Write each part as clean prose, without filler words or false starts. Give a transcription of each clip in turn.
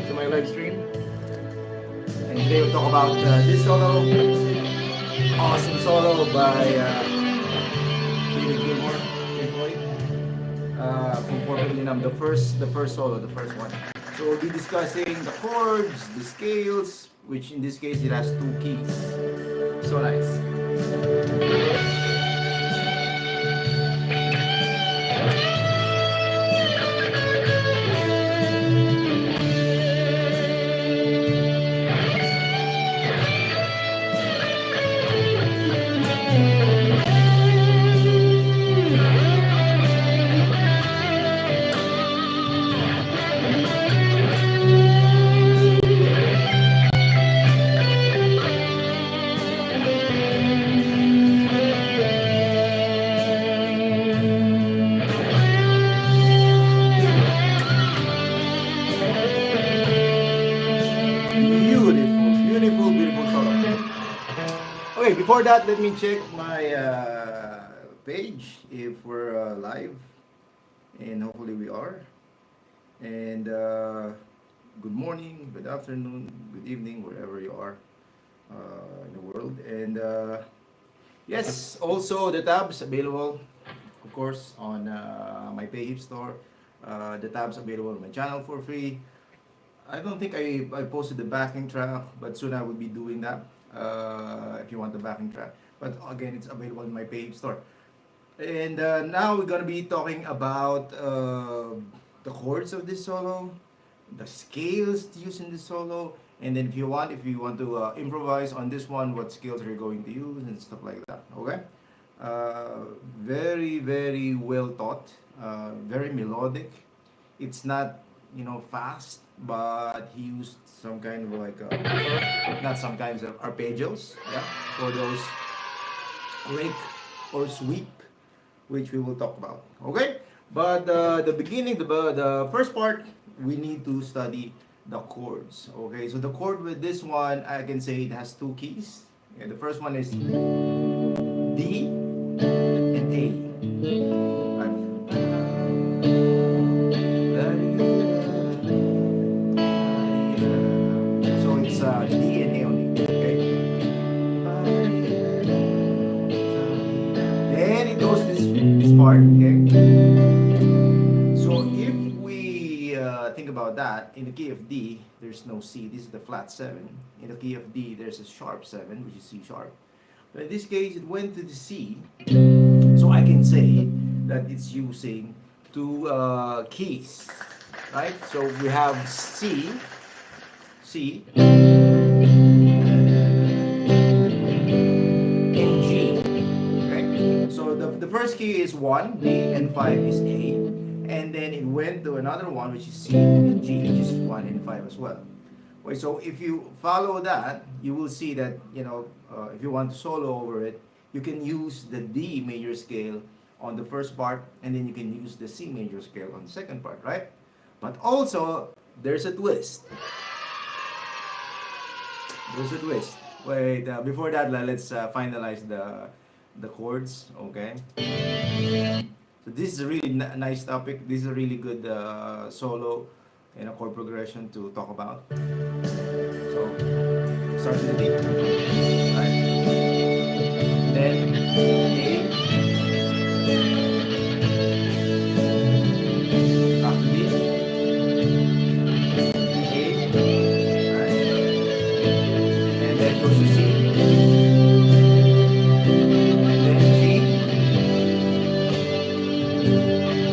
to my live stream. And today we'll talk about this solo, awesome solo by Floyd, from NUMB, the first solo, the first one. So we'll be discussing the chords, the scales, which in this case it has 2 keys. So nice. Beautiful solo. Okay, before that, let me check my page if we're live, and hopefully we are. And good morning, good afternoon, good evening, wherever you are in the world. And yes, also the tabs available, of course, on my PayHip store. The tabs available on my channel for free. I don't think I posted the backing track, but soon I will be doing that if you want the backing track. But again, it's available in my PayHip store. And now we're gonna be talking about the chords of this solo, the scales used in this solo, and then if you want to improvise on this one, what scales are you going to use and stuff like that. Okay, very well taught, very melodic. It's not fast, but he used some kind of like not some kinds of arpeggios, yeah, for those rake or sweep, which we will talk about. Okay, but the beginning, the first part, we need to study the chords. Okay, so the chord with this one, I can say it has 2 keys. Okay, the first one is D and A. So it's D and A only. Okay. Then it goes this part. Okay. So if we think about that, in the key of D, there's no C. This is the flat 7. In the key of D, there's a sharp 7, which is C sharp. But in this case, it went to the C. So I can say that it's using 2 keys, right? So we have C, and G. Okay. So the first key is 1, B, and 5 is A. And then it went to another one, which is C and G, which is 1 and 5 as well. Okay, so if you follow that, you will see that, if you want to solo over it, you can use the D major scale on the first part, and then you can use the C major scale on the second part, right? But also, there's a twist. Wait, before that, let's finalize the chords, okay? So this is a really nice topic. This is a really good solo and a chord progression to talk about. So, start with the D, right? Then A, back to B, A, right? And then goes to C, and then G,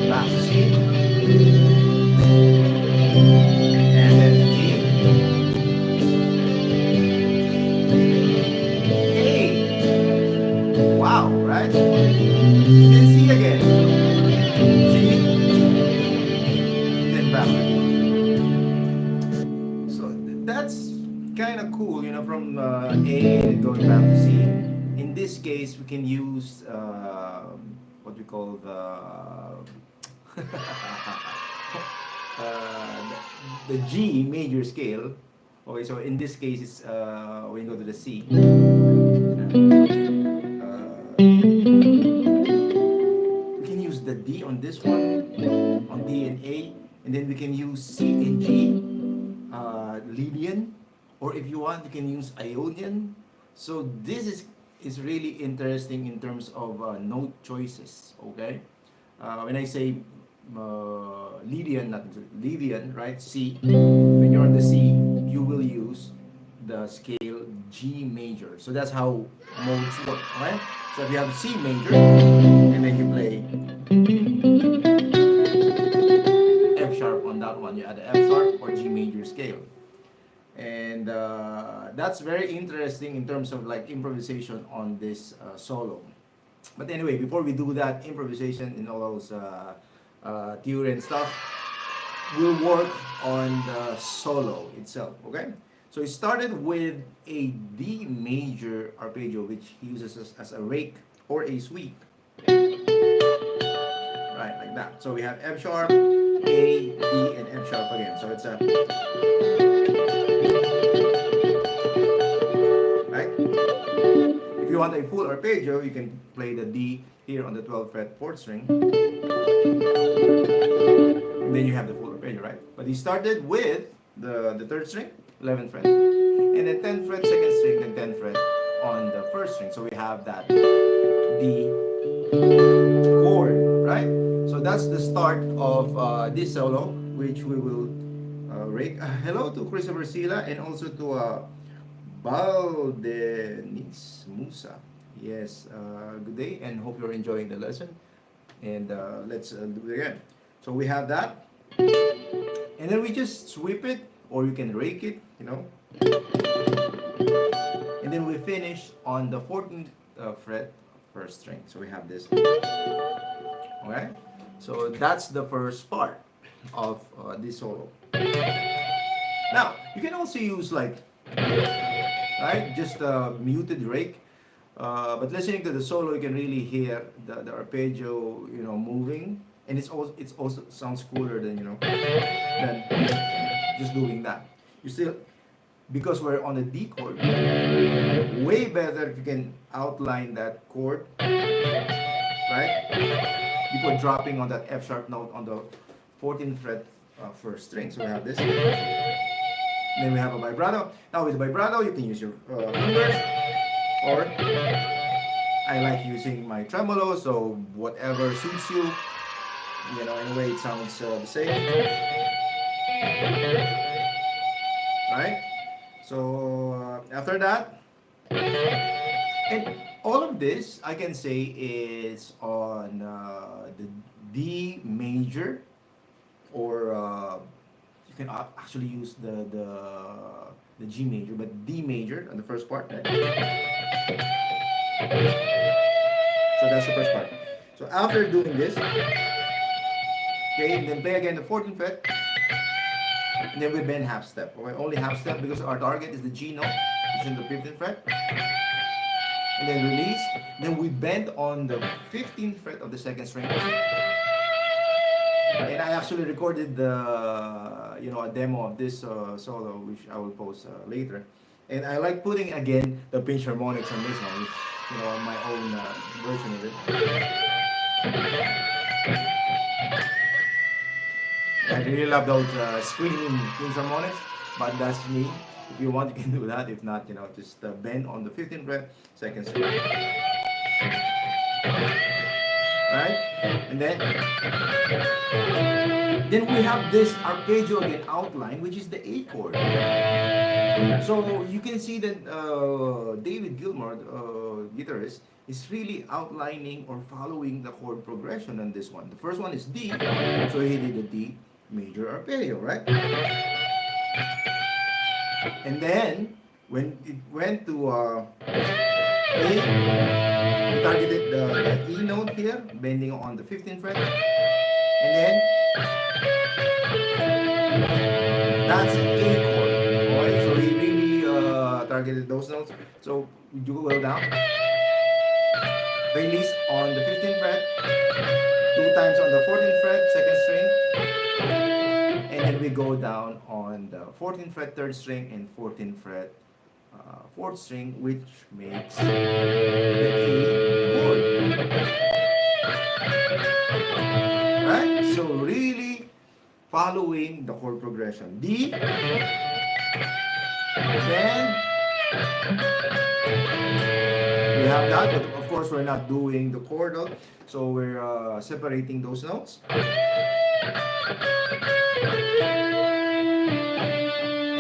back to C, and then G, A. Wow, right? Then C again, G, and then back. So that's kind of cool, from A going back to C. In this case, we can use what we call the G major scale. Okay, so in this case, it's when you go to the C. We can use the D on this one, on D and A, and then we can use C and G Lydian, or if you want, you can use Ionian. So this is really interesting in terms of note choices. Okay, when I say Lydian, not Lydian, right? C. When you're on the C, you will use the scale G major. So that's how modes work. Right? So if you have C major, and then you play F sharp on that one, you add the F sharp or G major scale. And that's very interesting in terms of like improvisation on this solo. But anyway, before we do that improvisation in all those theory and stuff, we'll work on the solo itself. Okay, so it started with a D major arpeggio, which he uses as a rake or a sweep, right, like that. So we have F sharp, A, D, and F sharp again. So it's a right. If you want a full arpeggio, you can play the D here on the 12th fret 4th string. And then you have the full arpeggio, right? But he started with the 3rd string, 11th fret. And then 10th fret, 2nd string, then 10th fret on the 1st string. So we have that D chord, right? So that's the start of this solo, which we will rake. Hello to Christopher Sila and also to Baldenis Musa. Yes, good day and hope you're enjoying the lesson. And let's do it again. So we have that. And then we just sweep it, or you can rake it, you know. And then we finish on the 14th fret, 1st string. So we have this. Okay? So that's the first part of this solo. Now, you can also use like, right, just a muted rake. But listening to the solo, you can really hear the arpeggio, you know, moving, and it's also sounds cooler than, you know, than just doing that. You still, because we're on a D chord, way better if you can outline that chord, right? Before dropping on that F sharp note on the 14th fret 1st string. So we have this. Then we have a vibrato. Now with vibrato, you can use your fingers, or I like using my tremolo, so whatever suits you. You know, in a way it sounds the same. Right? So after that, and all of this I can say is on the D major, or you can actually use the G major, but D major on the first part. Right? So that's the first part. So after doing this, okay, then play again the 14th fret, and then we bend half step. Okay, only half step because our target is the G note, which is in the 15th fret. And then release. Then we bend on the 15th fret of the 2nd string. And I actually recorded the, you know, a demo of this solo, which I will post later. And I like putting again the pinch harmonics on this one, which, you know, my own version of it. I really love those screaming pinch harmonics, but that's me. If you want, you can do that. If not, you know, just bend on the 15th fret, 2nd string. Right? And then we have this arpeggio again outline, which is the A chord. So you can see that David Gilmour, guitarist, is really outlining or following the chord progression on this one. The first one is D, so he did the D major arpeggio, right? And then when it went to A, we targeted the E note here, bending on the 15th fret, and then that's an A chord. Okay? So he really targeted those notes. So we do go down, release on the 15th fret, 2 times on the 14th fret, 2nd string, and then we go down on the 14th fret 3rd string and 14th fret 4th string, which makes the A chord. Right? So really following the chord progression. D, then we have that, but of course we're not doing the chordal, so we're separating those notes.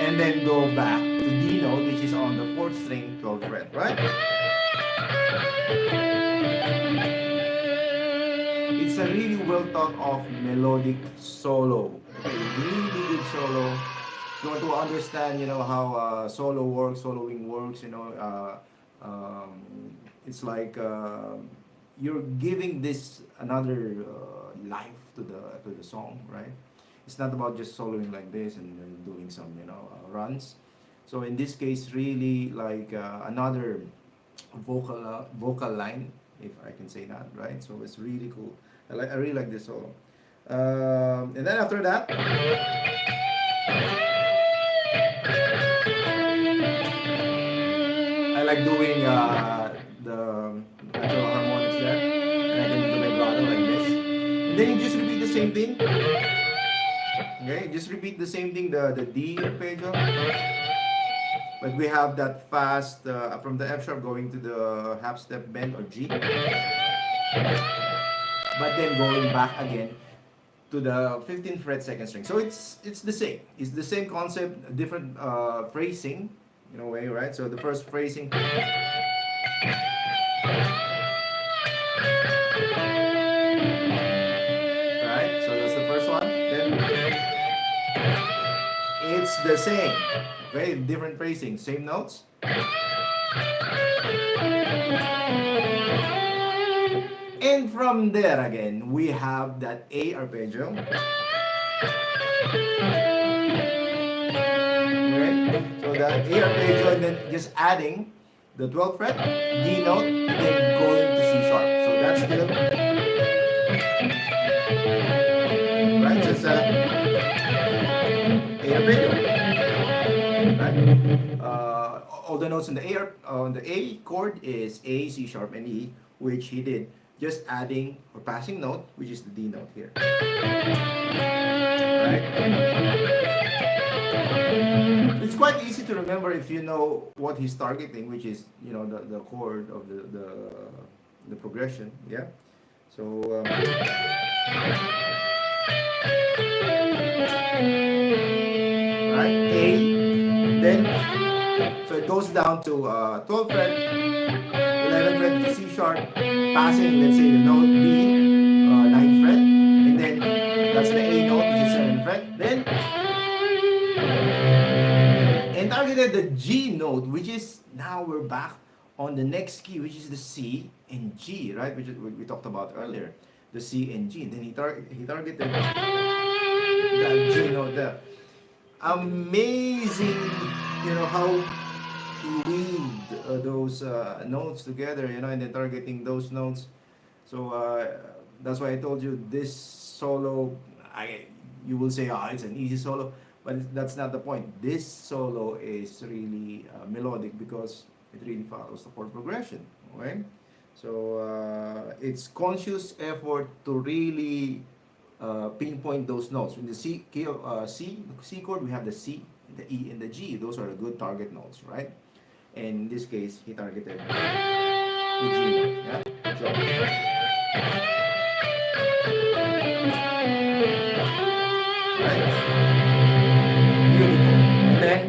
And then go back to D note, which is on the 4th string, 12th fret, right? It's a really well thought of melodic solo. Okay, really good solo. You want to understand, you know, how solo works, soloing works, you know, it's like you're giving this another life to the song, right? It's not about just soloing like this and doing some, you know, runs. So in this case, really like another vocal line, if I can say that, right? So it's really cool. I really like this solo. And then after that, I like doing the natural harmonics there, and I can do my brother like this. And then you just repeat the same thing. Okay, just repeat the same thing, the D arpeggio. But we have that fast from the F sharp going to the half step bend or G. But then going back again to the 15th fret second string. So it's the same. It's the same concept, different phrasing in a way, right? So the first phrasing. Right? So that's the first one. Then it's the same. Okay, different phrasing, same notes. And from there again, we have that A arpeggio. Okay, so that A arpeggio, and then just adding the 12th fret, D note, and then going to C sharp. So that's still right. So it's A arpeggio. Right? All the notes in the A chord is A, C sharp, and E, which he did. Just adding or passing note, which is the D note here. Right? It's quite easy to remember if you know what he's targeting, which is, you know, the chord of the progression. Yeah. So right, A, then so it goes down to 12th fret, 11th fret to C sharp, passing, let's say, the note B, 9th fret, and then that's the A note, which is 7th fret. Then and targeted the G note, which is now we're back on the next key, which is the C and G, right? Which we talked about earlier, the C and G. And then he targeted that G note there. Amazing, you know, how he weaved those notes together, you know, and then targeting those notes. So that's why I told you this solo, you will say, it's an easy solo, but that's not the point. This solo is really melodic because it really follows the chord progression, okay? So it's conscious effort to really pinpoint those notes. In the C chord, we have the C, the E, and the G. Those are the good target notes, right? And in this case, he targeted the G note. Yeah? So, right? Beautiful. And then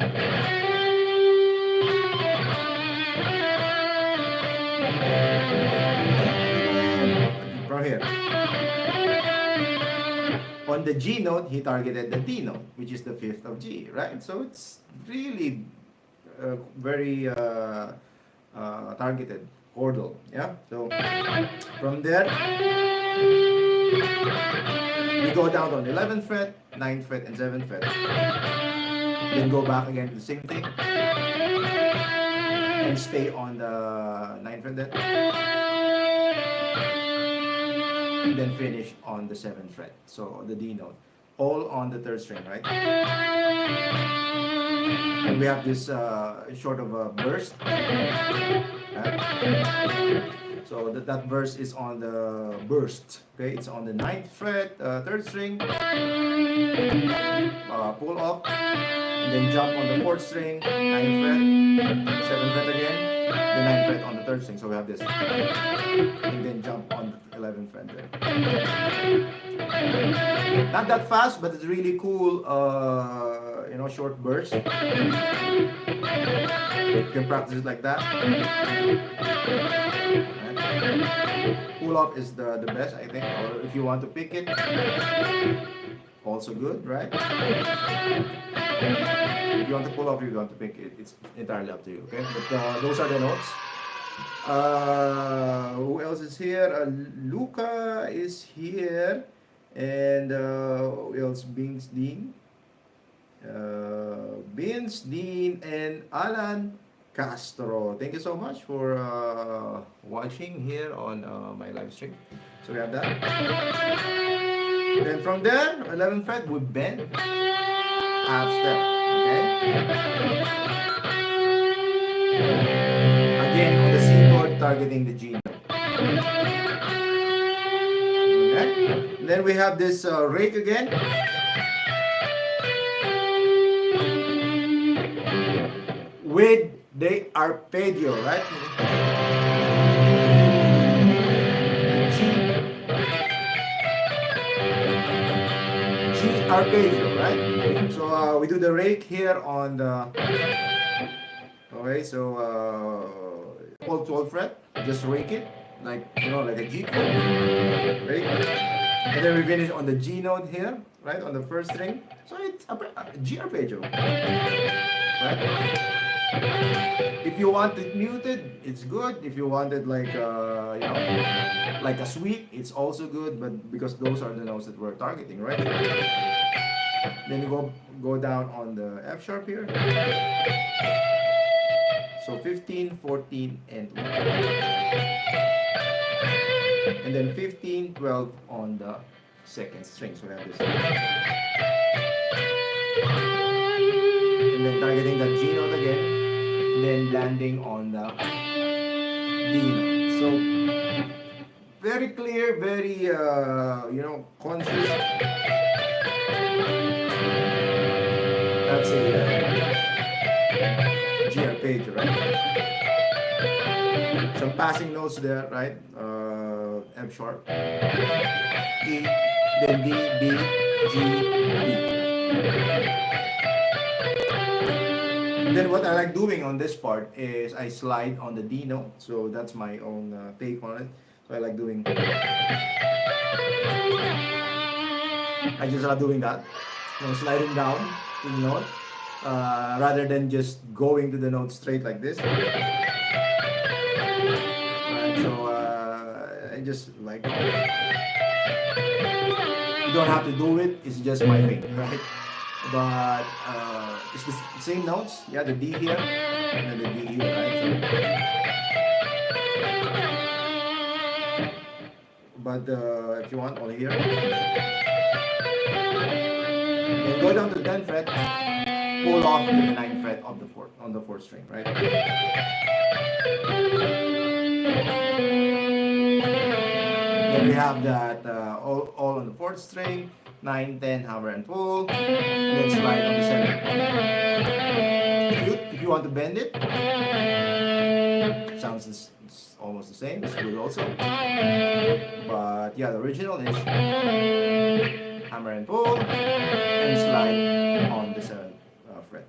from here. On the G note, he targeted the D note, which is the 5th of G, right? So it's really very targeted chordal, yeah? So from there, we go down on 11th fret, 9th fret, and 7th fret. Then go back again to the same thing. And stay on the 9th fret. And then finish on the 7th fret, so the D note, all on the 3rd string, right? And we have this sort of a burst, right? So that verse is on the burst. Okay, it's on the 9th fret, 3rd string. Pull off, and then jump on the 4th string, 9th fret, 7th fret again, the 9th fret on the 3rd string. So we have this, and then jump on the 11th fret there. Not that fast, but it's really cool. You know, short burst. You can practice it like that. Pull off is the best, I think. Or if you want to pick it, also good, right? If you want to pull off, if you want to pick it, it's entirely up to you. Okay, but those are the notes. Who else is here? Luca is here, and who else? Beans Dean, and Alan Castro. Thank you so much for watching here on my live stream. So we have that. Then from there, 11th fret, we bend half step. Okay. Again on the C chord, targeting the G note. Okay. Then we have this rake again. With the arpeggio, right? G arpeggio, right? So we do the rake here on the. Okay, so all 12th fret, just rake it like like a G chord, rake, and then we finish on the G note here, right, on the 1st string. So it's a G arpeggio, right? If you want it muted, it's good. If you want it like like a sweep, it's also good. But because those are the notes that we're targeting, right? Then you go down on the F sharp here. So 15, 14, and 1. And then 15, 12 on the 2nd string. So we have this. And then targeting the G note again. Then landing on the D note. So very clear, very conscious. That's a G arpeggio, right? Some passing notes there, right? F sharp, E, then D, B, G, B. Then what I like doing on this part is I slide on the D note, so that's my own take on it. So I like doing. I just love doing that, sliding down to the note, rather than just going to the note straight like this. Right, so I just like. You don't have to do it. It's just my thing, right? But it's the same notes. Yeah, the D here and then the D here, right? So, but if you want, only here. Then go down to the 10th fret, pull off to the 9th fret of the 4th on the 4th string, right? Then we have that all on the 4th string. 9, 10, hammer and pull, and then slide on the 7th. If you want to bend it, sounds almost the same. It's good also. But yeah, the original is hammer and pull, and slide on the 7th fret.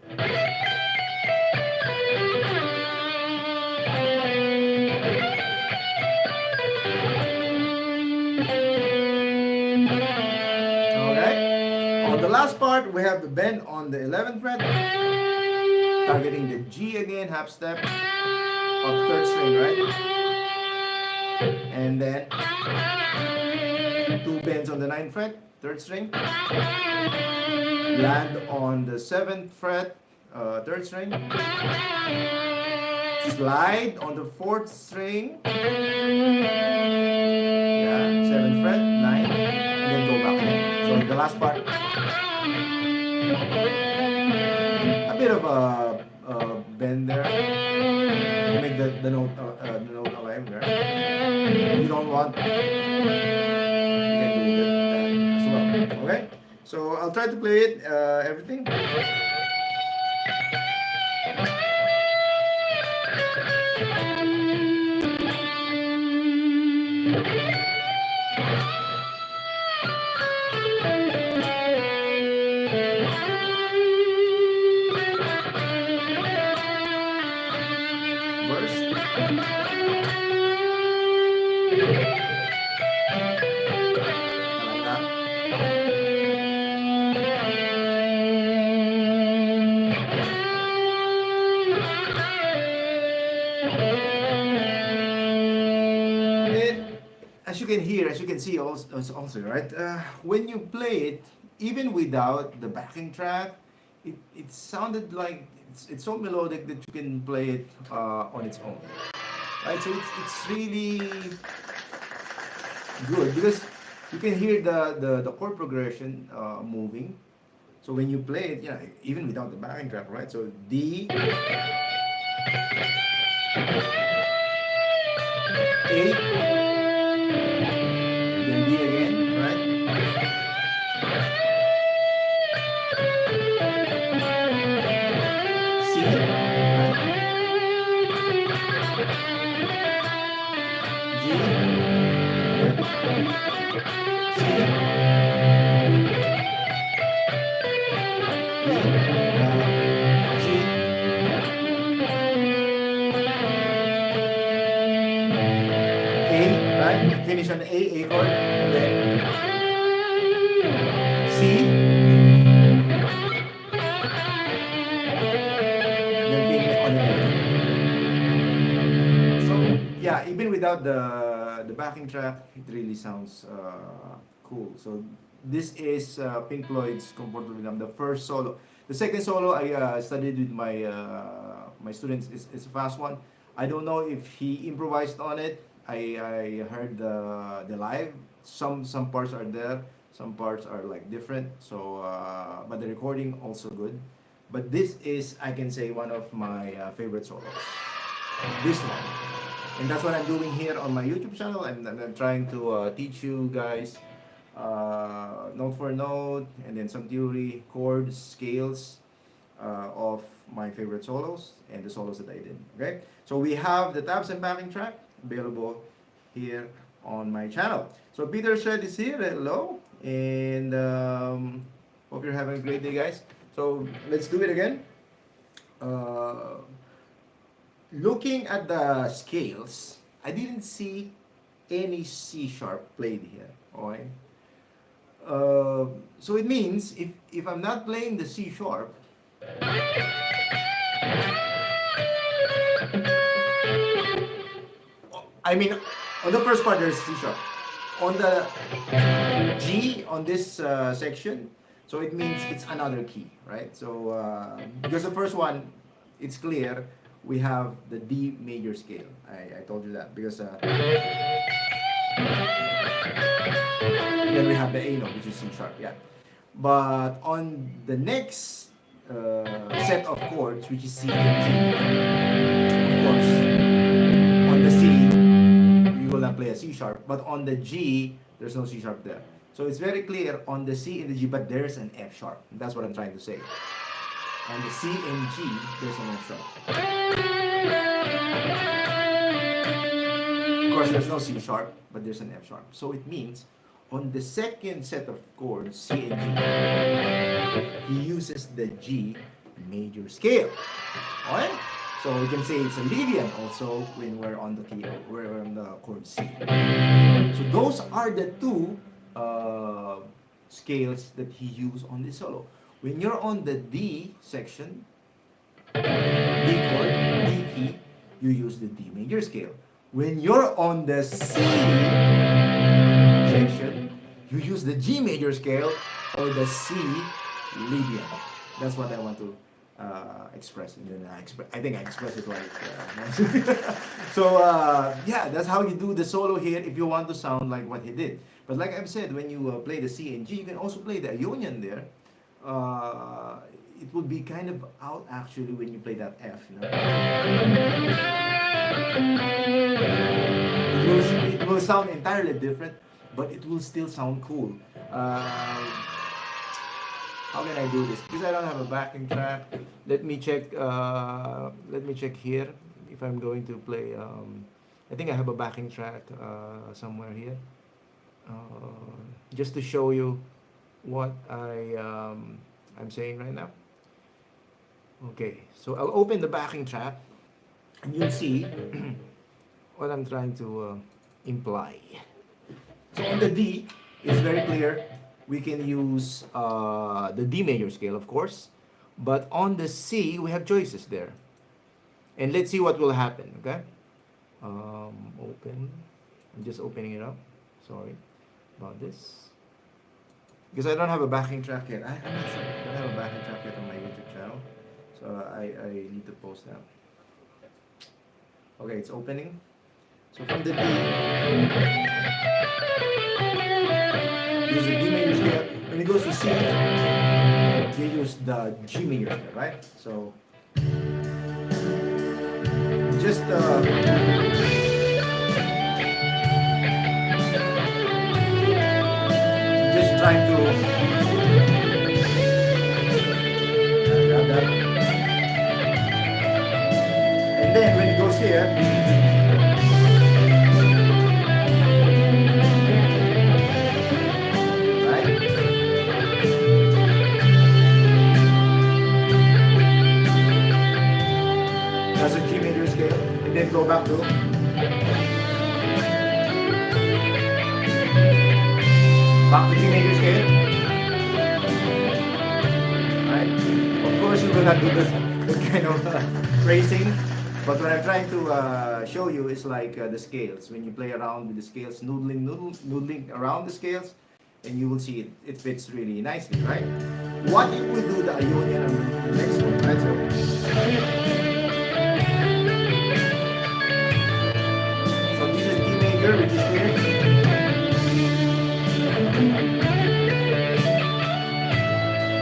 The last part, we have the bend on the 11th fret, targeting the G again, half step of the 3rd string, right? And then 2 bends on the 9th fret, 3rd string, land on the 7th fret, 3rd string, slide on the 4th string, yeah, 7th fret, 9, and then go back again. So the last part, a bit of a bend there to make the note alive there. don't want, you can do that as well. Okay? So I'll try to play it, everything. As you can hear, as you can see also, right? When you play it, even without the backing track, it sounded like it's so melodic that you can play it on its own, right? So it's really good because you can hear the chord progression moving. So when you play it, yeah, even without the backing track, right? So D, A. Then D again, right? C, right? G, C, A, right? Finish on A chord, and then C, then finish on the. So yeah, even without the backing track, it really sounds cool. So this is Pink Floyd's Comfortable Rhythm, the first solo. The second solo I studied with my students is a fast one. I don't know if he improvised on it. I heard the live. Some parts are there, some parts are like different. So but the recording also good. But this is, I can say, one of my favorite solos. This one. And that's what I'm doing here on my YouTube channel. I'm trying to teach you guys note for note, and then some theory, chords, scales of my favorite solos and the solos that I did. Okay, so we have the tabs and backing track available here on my channel. So Peter Shed is here. Hello, and hope you're having a great day, guys. So let's do it again. Looking at the scales, I didn't see any C sharp played here. Okay. So it means if I'm not playing the C sharp, I mean, on the first part there's C sharp. On the G on this section, so it means it's another key, right? So because the first one, it's clear, we have the D major scale. I told you that because then we have the A note, which is C sharp, yeah. But on the next set of chords, which is C and G, of course, on the C, we will not play a C sharp, but on the G, there's no C sharp there. So it's very clear on the C and the G, but there's an F sharp. That's what I'm trying to say. On the C and G, there's an F sharp. Of course, there's no C sharp, but there's an F sharp. So it means on the second set of chords, C and G, he uses the G major scale. Alright? So we can say it's a deleon also when we're on the key, we're on the chord C. So those are the two scales that he used on this solo. When you're on the D section, D chord, D key, you use the D major scale. When you're on the C section, you use the G major scale or the C deleon. That's what I want to express. And then I think I expressed it right. So yeah, that's how you do the solo here if you want to sound like what he did. But like I've said, when you play the C and G, you can also play the Ionian there. it will be kind of out actually when you play that F, you know. It will sound entirely different, but it will still sound cool. How can I do this? Because I don't have a backing track. Let me check. Let me check here if I'm going to play. I think I have a backing track somewhere here, just to show you what I'm saying right now. Okay, so I'll open the backing track, and you'll see what I'm trying to imply. So on the D, it's very clear. We can use the D major scale, of course, but on the C, we have choices there. And let's see what will happen, okay? Open. I'm just opening it up. Sorry about this. Because I don't have a backing track yet. I'm not sure. I don't have a backing track yet on my YouTube channel. So I need to post that. Okay, it's opening. So from the D, use the D major scale. When it goes to C, you use the G major scale, right? So just trying to grab that. And then when it goes here, that's a G major scale, and then go back to G major scale. Right? Of course, you will not do the kind of phrasing, but what I'm trying to show you is like the scales. When you play around with the scales, noodling around the scales, and you will see it fits really nicely, right? What if we do the Ionian on the next one, right? So this is D major, which is here.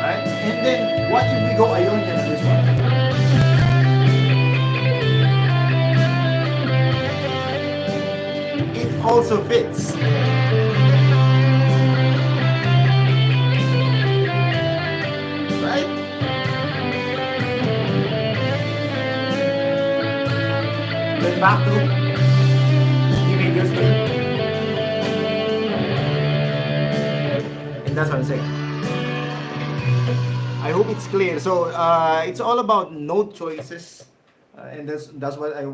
Right? And then what if we go Ionian on this one? It also fits. Right? Then back to D major scale. And that's what I'm saying. I hope it's clear. So it's all about note choices, and that's why I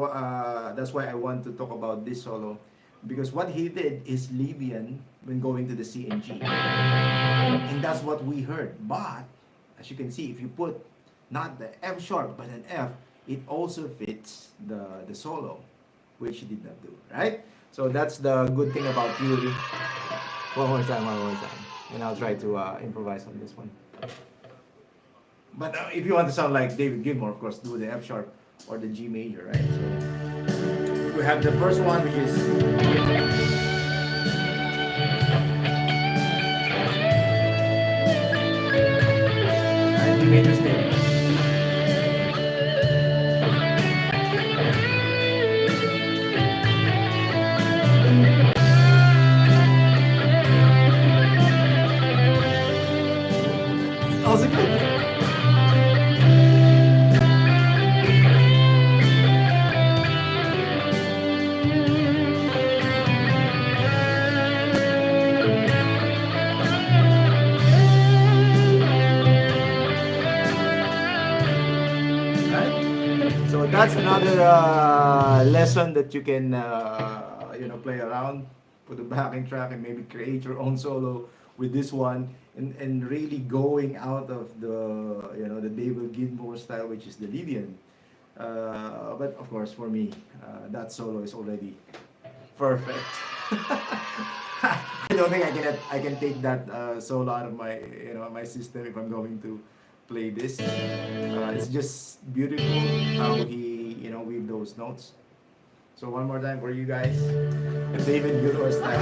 want to talk about this solo, because what he did is Libyan when going to the C and G, and that's what we heard. But as you can see, if you put not the F sharp but an F, it also fits the solo, which he did not do, right? So that's the good thing about theory. One more time, and I'll try to improvise on this one. But if you want to sound like David Gilmour, of course, do the F sharp or the G major, right? So we have the first one, which is D major scale. Also good. That's another lesson that you can play around, put a backing track, and maybe create your own solo with this one, and really going out of the David Gilmour style, which is the deleon. But of course, for me, that solo is already perfect. I don't think I can take that solo out of my my system if I'm going to play this. It's just beautiful how he weave those notes. So one more time for you guys, David Gilmour style.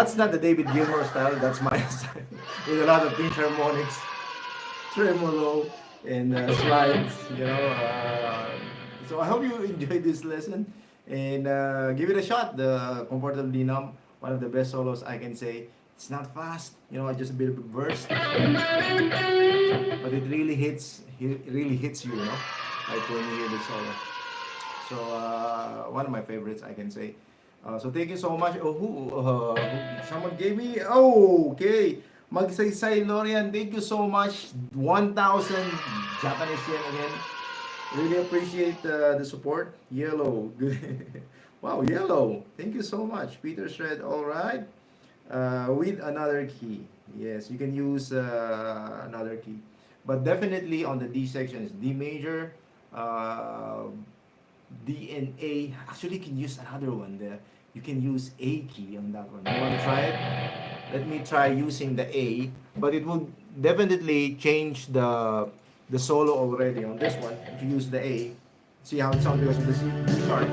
That's not the David Gilmour style. That's my style with a lot of pinch harmonics, tremolo, and slides. So I hope you enjoyed this lesson and give it a shot. The comfortably numb, one of the best solos I can say. It's not fast, just a bit of a burst, but it really hits. It really hits you, like when you hear the solo. So one of my favorites, I can say. So thank you so much. Someone gave me. Oh, okay. Magsaysay Lorian, thank you so much. 1,000 Japanese yen again. Really appreciate the support. Yellow, good. Wow, yellow. Thank you so much, Peter Shred. All right. With another key. Yes, you can use another key, but definitely on the D section is D major, D and A. Actually, you can use another one there. You can use A key on that one. You want to try it? Let me try using the A, but it will definitely change the solo already on this one. If you use the A, see how it sounds because of the C sharp.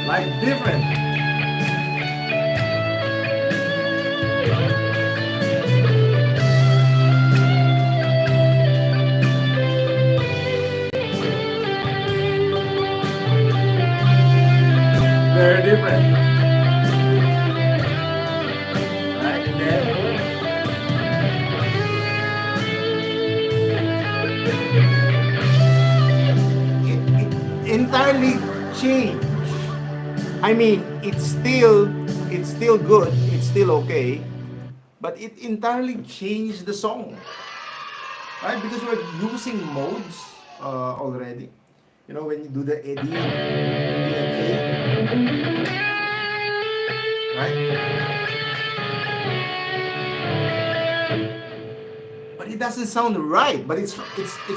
Like different. Very different. Right, and then it entirely changed. I mean, it's still good, it's still okay, but it entirely changed the song, right? Because we're using modes already. When you do the A, D, and A, right? But it doesn't sound right, but it's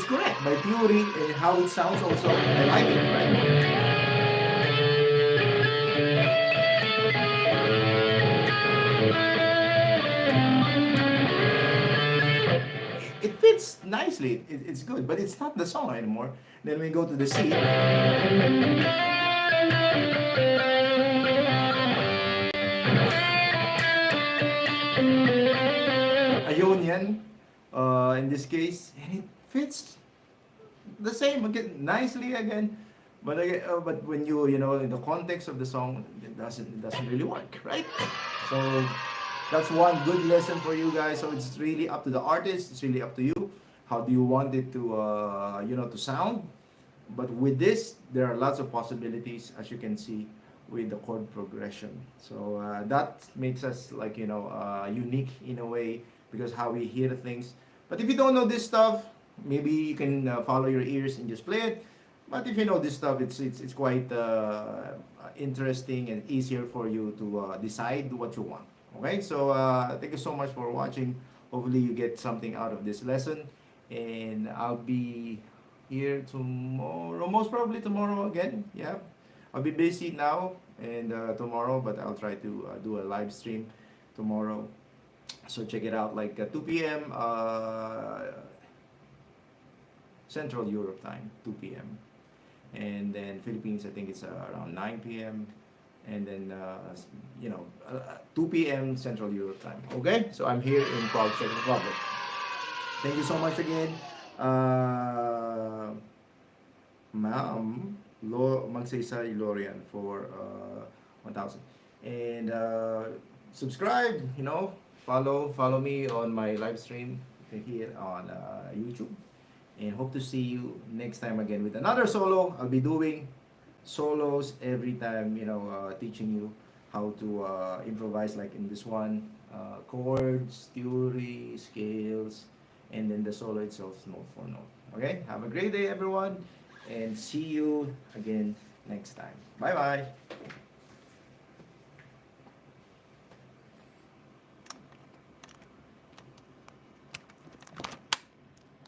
correct by theory and how it sounds also. I like it, right? It fits nicely. It's good, but it's not the song anymore. Then we go to the C. Ionian, in this case, and it fits the same again, nicely again. But again, but when in the context of the song, it doesn't really work, right? So that's one good lesson for you guys. So it's really up to the artist. It's really up to you. How do you want it to to sound? But with this, there are lots of possibilities, as you can see, with the chord progression. So that makes us unique in a way because how we hear things. But if you don't know this stuff, maybe you can follow your ears and just play it. But if you know this stuff, it's quite interesting and easier for you to decide what you want. Okay, so thank you so much for watching. Hopefully you get something out of this lesson, and I'll be here tomorrow, most probably tomorrow again. Yeah, I'll be busy now and tomorrow, but I'll try to do a live stream tomorrow. So check it out, like 2 p.m. Central Europe time, 2 p.m. And then Philippines, I think it's around 9 p.m. And then 2 p.m. Central Europe time. Okay, so I'm here in Prague, Czech Republic. Thank you so much again, Ma'am Magsaysay Lorian for 1,000. And subscribe, follow me on my live stream here on YouTube. And hope to see you next time again with another solo. I'll be doing solos every time, teaching you how to improvise, like in this one, chords, theory, scales, and then the solo itself, note for note. Okay, have a great day everyone, and see you again next time. Bye bye.